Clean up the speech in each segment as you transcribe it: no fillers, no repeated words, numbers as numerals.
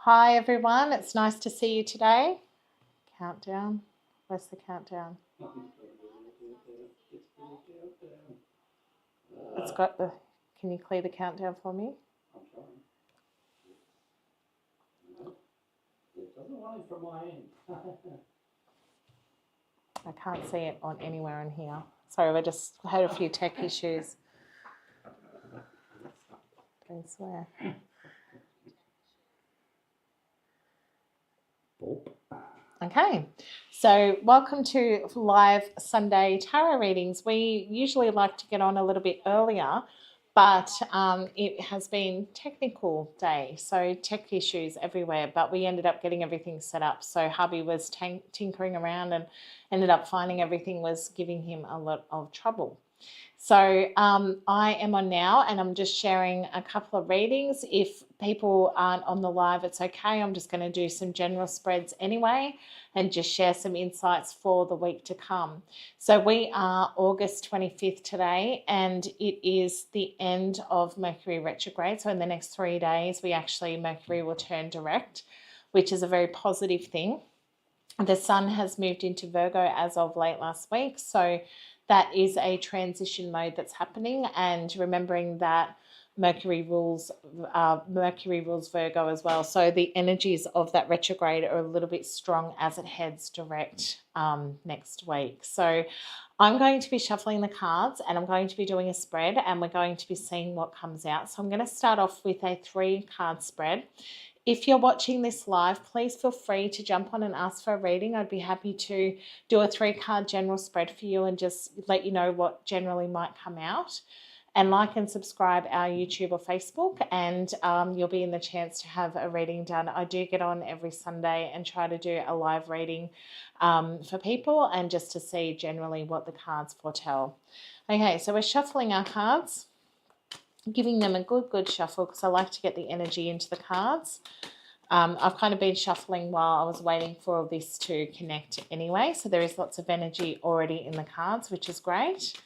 Hi everyone, it's nice to see you today. Countdown. Where's the countdown? It's got the. Can you clear the countdown for me? I'm trying. No, it doesn't want it from my end. I can't see it on anywhere in here. Sorry, we just had a few tech issues. Don't swear. Okay, so welcome to live Sunday tarot readings. We usually like to get on a little bit earlier, but it has been technical day, so tech issues everywhere, but we ended up getting everything set up. So hubby was tinkering around and ended up finding everything was giving him a lot of trouble. So I am on now and I'm just sharing a couple of readings. If people aren't on the live, it's okay. I'm just going to do some general spreads anyway and just share some insights for the week to come. So we are August 25th today and it is the end of Mercury retrograde. So in the next 3 days, Mercury will turn direct, which is a very positive thing. The sun has moved into Virgo as of late last week. So that is a transition mode that's happening, and remembering that Mercury rules Virgo as well. So the energies of that retrograde are a little bit strong as it heads direct next week. So I'm going to be shuffling the cards and I'm going to be doing a spread and we're going to be seeing what comes out. So I'm going to start off with a 3-card spread. If you're watching this live, please feel free to jump on and ask for a reading. I'd be happy to do a 3-card general spread for you and just let you know what generally might come out. And like and subscribe our YouTube or Facebook, and you'll be in the chance to have a reading done. I do get on every Sunday and try to do a live reading for people and just to see generally what the cards foretell. Okay, so we're shuffling our cards, giving them a good shuffle because I like to get the energy into the cards. I've kind of been shuffling while I was waiting for all this to connect anyway, so there is lots of energy already in the cards, which is great.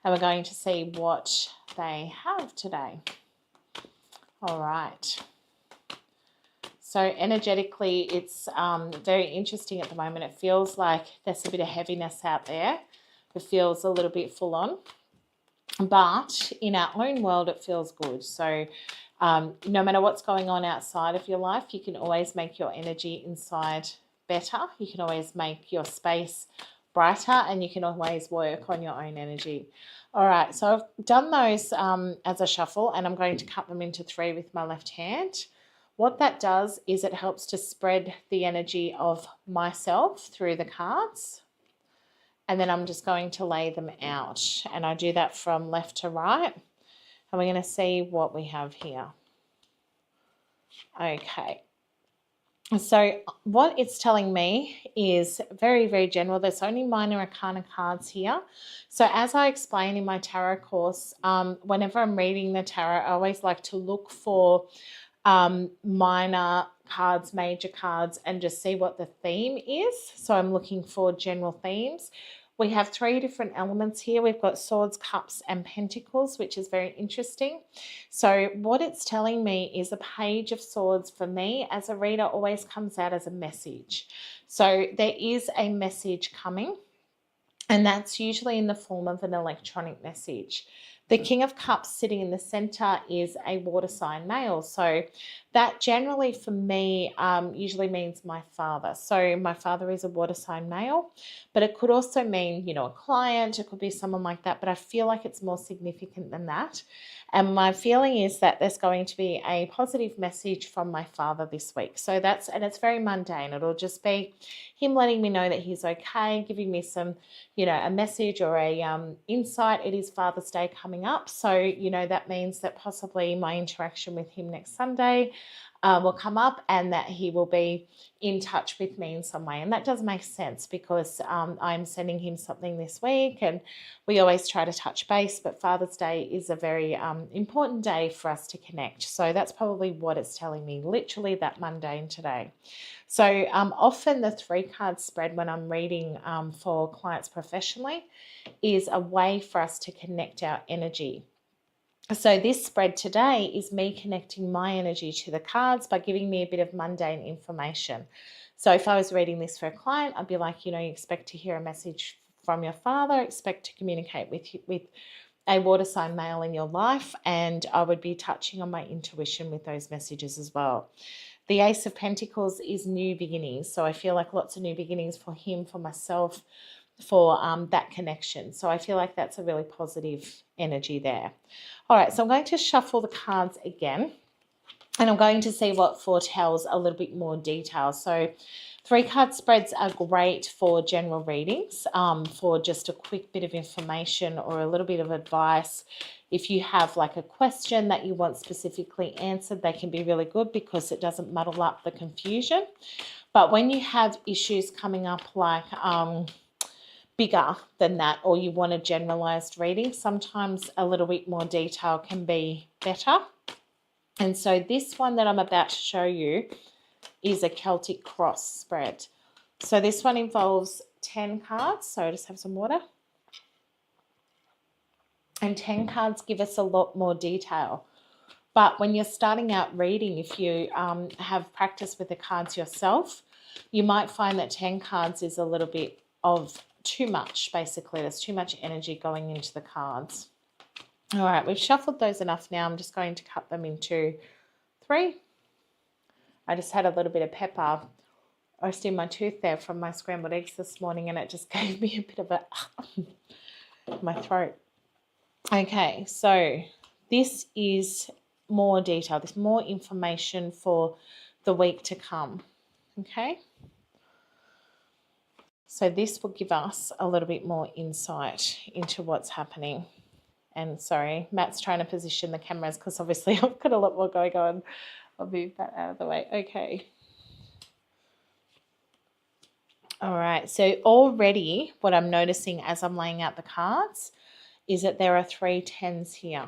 And we're going to see what they have today. All right. So energetically, it's very interesting at the moment. It feels like there's a bit of heaviness out there. It feels a little bit full on. But in our own world, it feels good. So no matter what's going on outside of your life, you can always make your energy inside better. You can always make your space brighter and you can always work on your own energy. All right, so I've done those as a shuffle and I'm going to cut them into 3 with my left hand. What that does is it helps to spread the energy of myself through the cards. And then I'm just going to lay them out. And I do that from left to right. And we're going to see what we have here. Okay. So what it's telling me is very general. There's only minor arcana cards here. So as I explain in my tarot course, whenever I'm reading the tarot, I always like to look for minor cards, major cards, and just see what the theme is. So I'm looking for general themes. We have 3 different elements here. We've got swords, cups, and pentacles, which is very interesting. So what it's telling me is a page of swords for me as a reader always comes out as a message. So there is a message coming, and that's usually in the form of an electronic message. The King of Cups sitting in the center is a water sign male. So that generally for me usually means my father. So my father is a water sign male, but it could also mean, you know, a client. It could be someone like that, but I feel like it's more significant than that. And my feeling is that there's going to be a positive message from my father this week. So and it's very mundane. It'll just be him letting me know that he's okay, giving me some, you know, a message or a insight. It is Father's Day coming up. So, you know, that means that possibly my interaction with him next Sunday will come up and that he will be in touch with me in some way. And that does make sense because I'm sending him something this week and we always try to touch base, but Father's Day is a very important day for us to connect. So that's probably what it's telling me, literally that mundane today. So often the 3-card spread when I'm reading for clients professionally is a way for us to connect our energy. So this spread today is me connecting my energy to the cards by giving me a bit of mundane information. So if I was reading this for a client, I'd be like, you expect to hear a message from your father, expect to communicate with a water sign male in your life, and I would be touching on my intuition with those messages as well. The Ace of Pentacles is new beginnings. So I feel like lots of new beginnings for him, for myself, for that connection. So I feel like that's a really positive energy there. All right, so I'm going to shuffle the cards again, and I'm going to see what foretells a little bit more detail. So 3-card spreads are great for general readings, for just a quick bit of information or a little bit of advice. If you have like a question that you want specifically answered, they can be really good because it doesn't muddle up the confusion. But when you have issues coming up like bigger than that, or you want a generalized reading, sometimes a little bit more detail can be better. And so this one that I'm about to show you is a Celtic cross spread. So this one involves 10 cards. So I just have some water. And 10 cards give us a lot more detail. But when you're starting out reading, if you have practice with the cards yourself, you might find that 10 cards is a little bit of too much, basically. There's too much energy going into the cards. All right, we've shuffled those enough now. I'm just going to cut them into 3. I just had a little bit of pepper roasting my tooth there from my scrambled eggs this morning, and it just gave me a bit of a my throat. Okay, so this is more detail. There's more information for the week to come. Okay. So this will give us a little bit more insight into what's happening. And sorry, Matt's trying to position the cameras because obviously I've got a lot more going on. I'll move that out of the way. Okay. All right. So already what I'm noticing as I'm laying out the cards is that there are 3 10s here.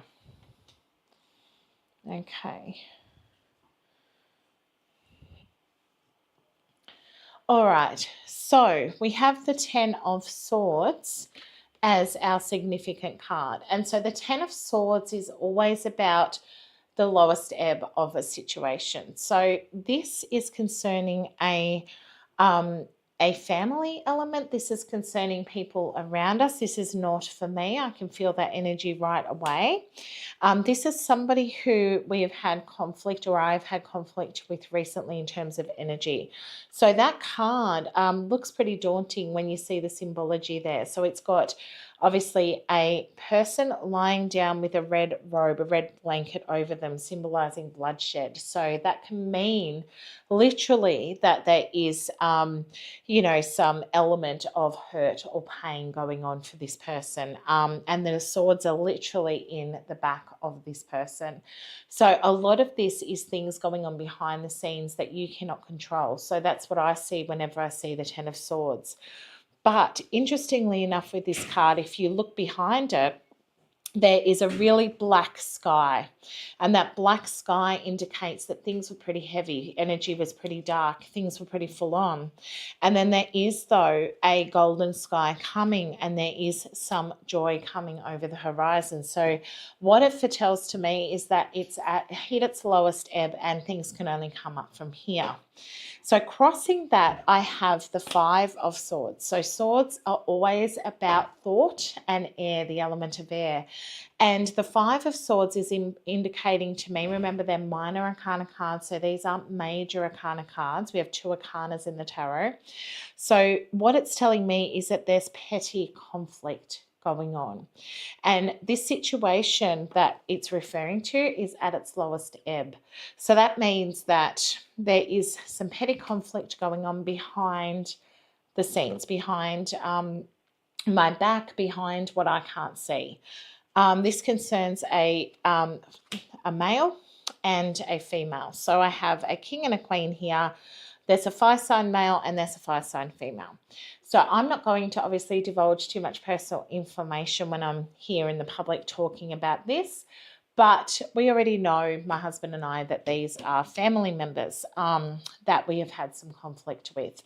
Okay. All right. So we have the 10 of Swords as our significant card. And so the 10 of Swords is always about the lowest ebb of a situation. So this is concerning a family element. This is concerning people around us. This is not for me. I can feel that energy right away. This is somebody who we have had conflict, or I've had conflict with recently in terms of energy. So that card looks pretty daunting when you see the symbology there. So it's got obviously a person lying down with a red robe, a red blanket over them, symbolizing bloodshed. So that can mean literally that there is, some element of hurt or pain going on for this person. And the swords are literally in the back of this person. So a lot of this is things going on behind the scenes that you cannot control. So that's what I see whenever I see the 10 of Swords. But interestingly enough with this card, if you look behind it, there is a really black sky, and that black sky indicates that things were pretty heavy, energy was pretty dark, things were pretty full on. And then there is, though, a golden sky coming, and there is some joy coming over the horizon. So what it foretells to me is that it's hit its lowest ebb and things can only come up from here. So crossing that, I have the 5 of Swords. So swords are always about thought and air, the element of air. And the 5 of Swords is indicating to me, remember they're minor arcana cards, so these aren't major arcana cards. We have 2 arcanas in the tarot. So what it's telling me is that there's petty conflict going on. And this situation that it's referring to is at its lowest ebb. So that means that there is some petty conflict going on behind the scenes, behind my back, behind what I can't see. This concerns a male and a female. So I have a king and a queen here. There's a fire sign male and there's a fire sign female. So I'm not going to obviously divulge too much personal information when I'm here in the public talking about this, But we already know, my husband and I, that these are family members that we have had some conflict with.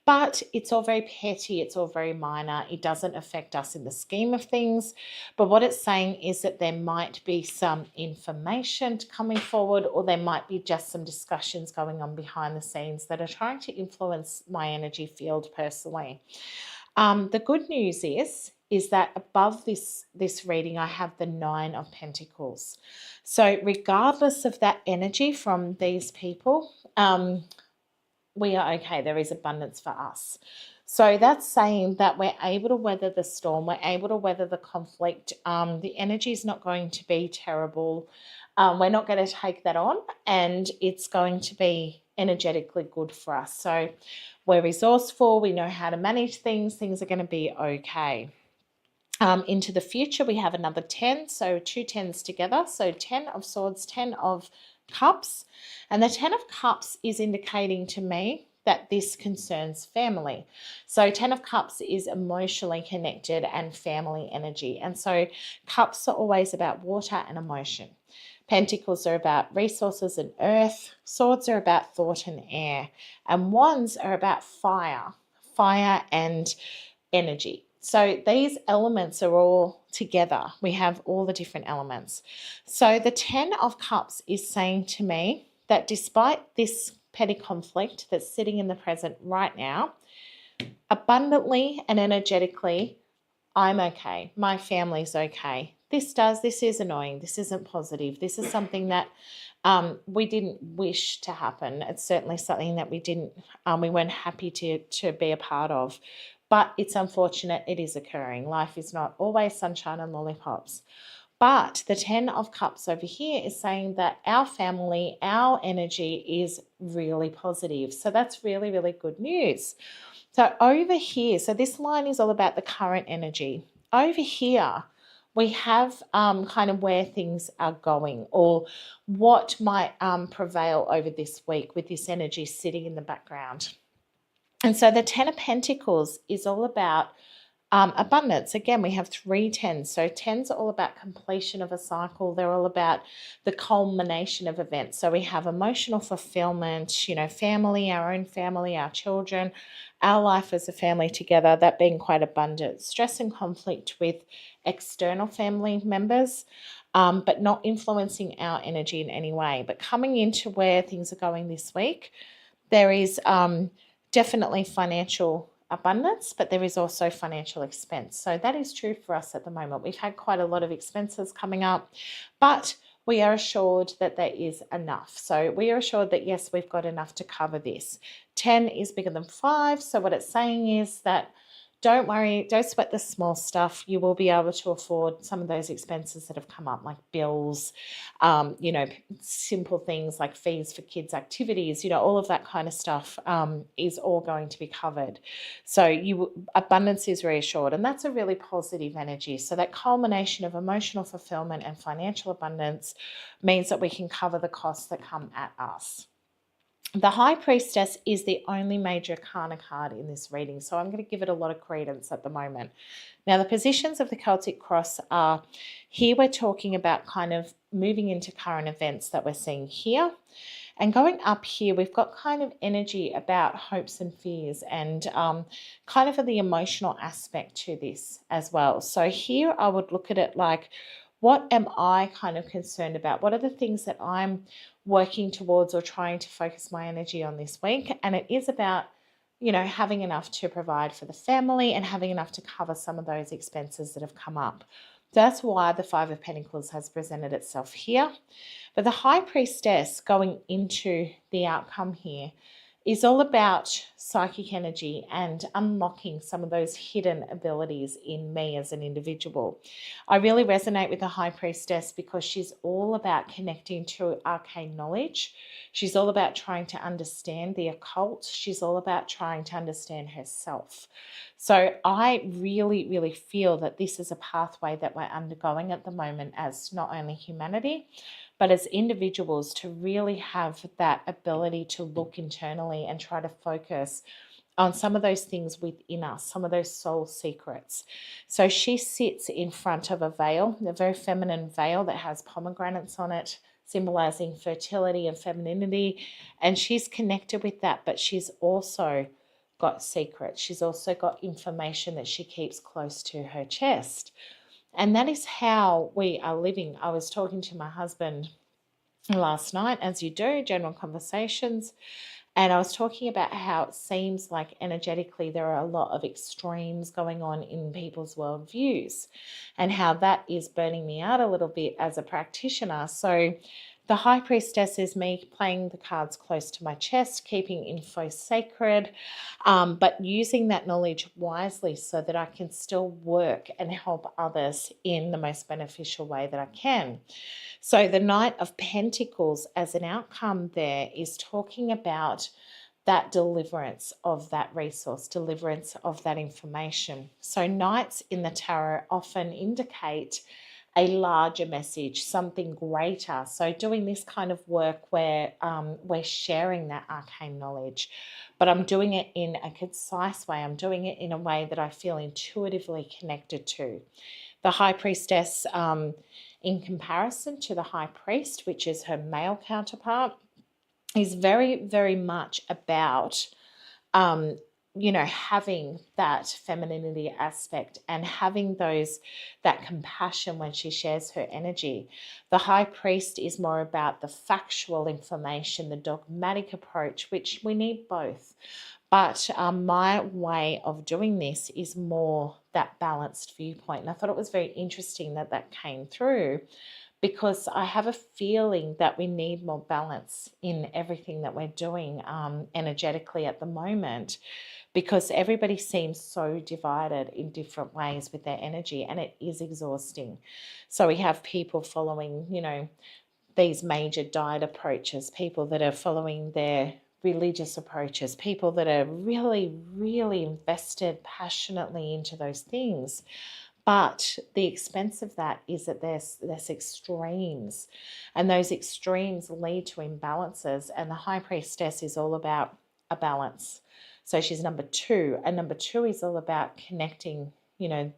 But it's all very petty, it's all very minor. It doesn't affect us in the scheme of things. But what it's saying is that there might be some information coming forward, or there might be just some discussions going on behind the scenes that are trying to influence my energy field personally. The good news is that above this reading, I have the Nine of Pentacles. So regardless of that energy from these people, we are okay. There is abundance for us. So that's saying that we're able to weather the storm. We're able to weather the conflict. The energy is not going to be terrible. We're not going to take that on, and it's going to be energetically good for us. So we're resourceful. We know how to manage things. Things are going to be okay. Into the future, we have another 10, so two tens together. So 10 of Swords, 10 of Cups. And the 10 of Cups is indicating to me that this concerns family. So 10 of Cups is emotionally connected and family energy. And so Cups are always about water and emotion. Pentacles are about resources and earth. Swords are about thought and air. And Wands are about fire and energy. So these elements are all together. We have all the different elements. So the 10 of Cups is saying to me that despite this petty conflict that's sitting in the present right now, abundantly and energetically, I'm okay. My family's okay. This is annoying. This isn't positive. This is something that we didn't wish to happen. It's certainly something that we weren't happy to be a part of. But it's unfortunate it is occurring. Life is not always sunshine and lollipops. But the 10 of Cups over here is saying that our family, our energy is really positive. So that's really, really good news. So over here, so this line is all about the current energy. Over here, we have kind of where things are going, or what might prevail over this week with this energy sitting in the background. And so the 10 of Pentacles is all about abundance. Again, we have 3 tens. So 10s are all about completion of a cycle. They're all about the culmination of events. So we have emotional fulfillment, family, our own family, our children, our life as a family together, that being quite abundant. Stress and conflict with external family members, but not influencing our energy in any way. But coming into where things are going this week, there is definitely financial abundance, but there is also financial expense. So that is true for us at the moment. We've had quite a lot of expenses coming up, but we are assured that there is enough. So we are assured that, yes, we've got enough to cover this. 10 is bigger than 5. So what it's saying is that don't worry, don't sweat the small stuff. You will be able to afford some of those expenses that have come up, like bills, simple things like fees for kids' activities, all of that kind of stuff is all going to be covered. So abundance is reassured, and that's a really positive energy. So that culmination of emotional fulfillment and financial abundance means that we can cover the costs that come at us. The High Priestess is the only major arcana card in this reading, so I'm going to give it a lot of credence at the moment. Now, the positions of the Celtic Cross are, here we're talking about kind of moving into current events that we're seeing here. And going up here, we've got kind of energy about hopes and fears, and kind of the emotional aspect to this as well. So here I would look at it like, what am I kind of concerned about? What are the things that I'm working towards or trying to focus my energy on this week? And it is about, having enough to provide for the family and having enough to cover some of those expenses that have come up. That's why the 5 of Pentacles has presented itself here. But the High Priestess going into the outcome here is all about psychic energy and unlocking some of those hidden abilities in me as an individual. I really resonate with the High Priestess because she's all about connecting to arcane knowledge. She's all about trying to understand the occult. She's all about trying to understand herself. So I really, really feel that this is a pathway that we're undergoing at the moment as not only humanity, but as individuals to really have that ability to look internally and try to focus on some of those things within us, some of those soul secrets. So she sits in front of a veil, a very feminine veil that has pomegranates on it, symbolizing fertility and femininity. And she's connected with that, but she's also got secrets. She's also got information that she keeps close to her chest. And that is how we are living. I was talking to my husband last night, as you do, general conversations. And I was talking about how it seems like energetically there are a lot of extremes going on in people's worldviews, and how that is burning me out a little bit as a practitioner. So the High Priestess is me playing the cards close to my chest, keeping info sacred, but using that knowledge wisely so that I can still work and help others in the most beneficial way that I can. So the Knight of Pentacles as an outcome there is talking about that deliverance of that resource, deliverance of that information. So knights in the tarot often indicate a larger message, something greater. So doing this kind of work where we're sharing that arcane knowledge, but I'm doing it in a concise way. I'm doing it in a way that I feel intuitively connected to. The High Priestess, in comparison to the High Priest, which is her male counterpart, is very, very much about having that femininity aspect and having that compassion when she shares her energy. The High Priest is more about the factual information, the dogmatic approach, which we need both. But my way of doing this is more that balanced viewpoint. And I thought it was very interesting that that came through, because I have a feeling that we need more balance in everything that we're doing energetically at the moment, because everybody seems so divided in different ways with their energy, and it is exhausting. So we have people following, these major diet approaches, people that are following their religious approaches, people that are really, really invested passionately into those things. But the expense of that is that there's extremes, and those extremes lead to imbalances. And the High Priestess is all about a balance. So she's number 2, and number 2 is all about connecting,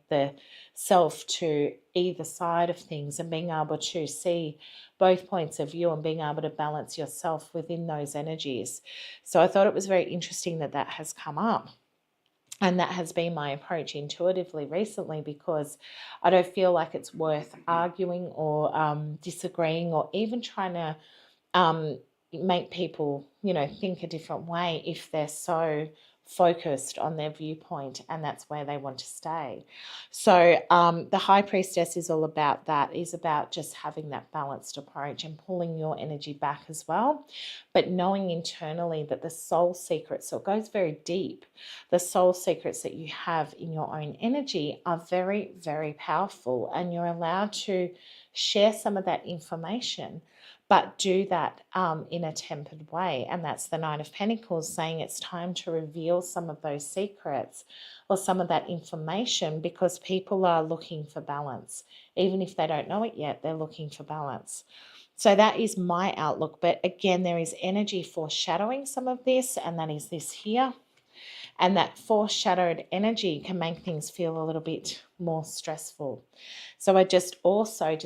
the self to either side of things and being able to see both points of view and being able to balance yourself within those energies. So I thought it was very interesting that that has come up. And that has been my approach intuitively recently, because I don't feel like it's worth arguing or disagreeing or even trying to make people, think a different way if they're so focused on their viewpoint and that's where they want to stay. So the High Priestess is all about that, is about just having that balanced approach and pulling your energy back as well, but knowing internally that the soul secrets, so it goes very deep, the soul secrets that you have in your own energy are very, very powerful, and you're allowed to share some of that information, but do that in a tempered way. And that's the Nine of Pentacles saying it's time to reveal some of those secrets or some of that information, because people are looking for balance. Even if they don't know it yet, they're looking for balance. So that is my outlook. But again, there is energy foreshadowing some of this, and that is this here. And that foreshadowed energy can make things feel a little bit more stressful. So I just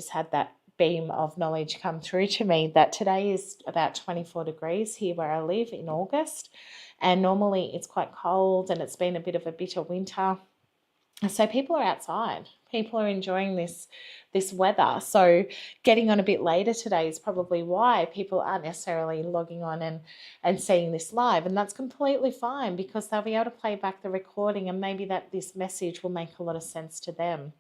had that beam of knowledge come through to me that today is about 24 degrees here where I live in August, and normally it's quite cold and it's been a bit of a bitter winter. So people are outside. People are enjoying this weather. So getting on a bit later today is probably why people aren't necessarily logging on and seeing this live. And that's completely fine, because they'll be able to play back the recording, and maybe this message will make a lot of sense to them.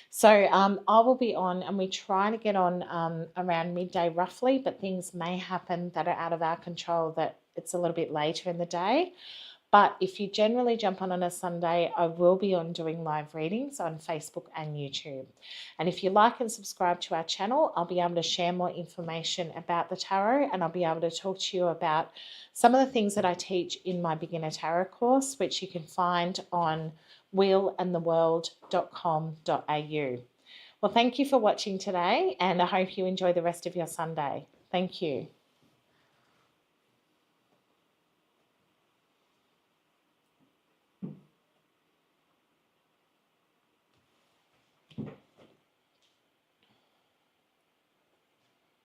So I will be on, and we try to get on around midday roughly, but things may happen that are out of our control, that it's a little bit later in the day. But if you generally jump on a Sunday, I will be on doing live readings on Facebook and YouTube. And if you like and subscribe to our channel, I'll be able to share more information about the tarot, and I'll be able to talk to you about some of the things that I teach in my beginner tarot course, which you can find on wheelandtheworld.com.au. Well, thank you for watching today, and I hope you enjoy the rest of your Sunday. Thank you.